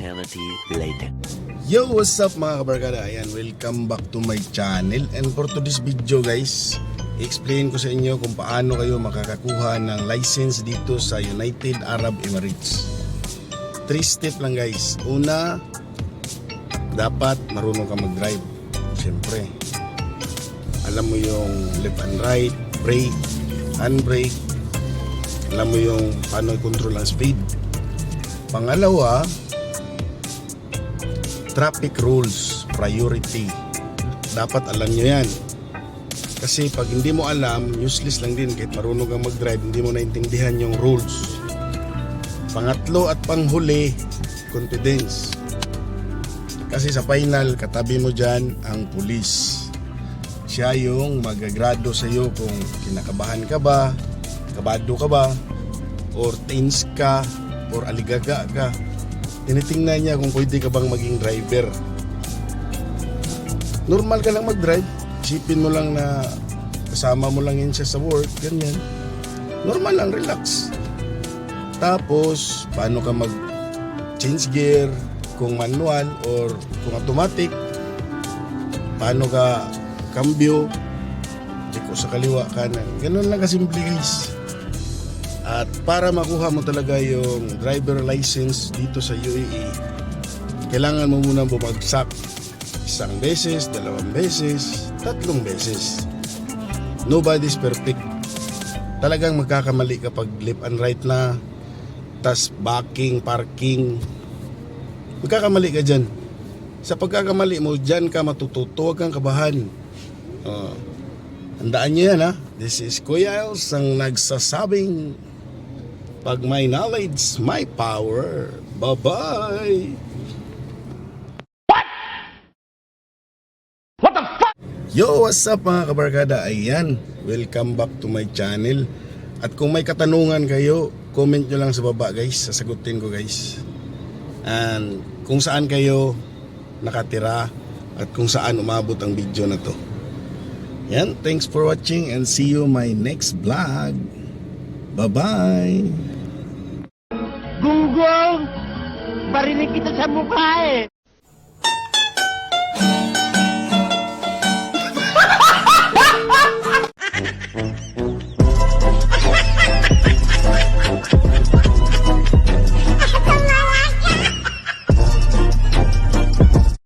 eternity later. Yo, what's up mga kabarkada? Ayan, welcome back to my channel. And for today's video guys, i-explain ko sa inyo kung paano kayo makakakuha ng license dito sa United Arab Emirates. 3 step lang guys. Una, dapat marunong ka mag-drive. Siyempre, alam mo yung left and right, brake, handbrake. Alam mo yung paano i-control ang speed. Pangalawa, traffic rules, priority. Dapat alam nyo yan. Kasi pag hindi mo alam, useless lang din. Kahit marunong kang mag-drive, hindi mo naintindihan yung rules. Pangatlo at panghuli, confidence. Kasi sa final, katabi mo dyan ang pulis. Siya yung magagrado sa iyo kung kinakabahan ka ba, kabado ka ba, or tense ka, or aligaga ka. Tinitingnan niya kung pwede ka bang maging driver. Normal ka lang mag-drive. Isipin mo lang na kasama mo lang yun siya sa work, ganyan. Normal lang, relax. Tapos, paano ka mag-change gear, kung manual or kung automatic. Paano ka cambio, iko sa kaliwa, kanan. Ganun lang kasimple guys. At para makuha mo talaga yung driver license dito sa UAE, kailangan mo muna bumagsak 1 beses, 2 beses, 3 beses. Nobody's perfect. Talagang magkakamali kapag left and right na, tas backing, parking. Magkakamali ka dyan. Sa pagkakamali mo, dyan ka matututo, huwag kang kabahan. Handaan nyo yan ha. This is Kuya Els ang nagsasabing, pag may knowledge, may power. Bye-bye! What the fuck? Yo, what's up mga kabarkada? Ayan, welcome back to my channel. At kung may katanungan kayo, comment nyo lang sa baba guys. Sasagutin ko guys. And kung saan kayo nakatira at kung saan umabot ang video na to. Yan, thanks for watching and see you my next vlog. Bye-bye! Gunggong! Barinig kita sa mukha eh!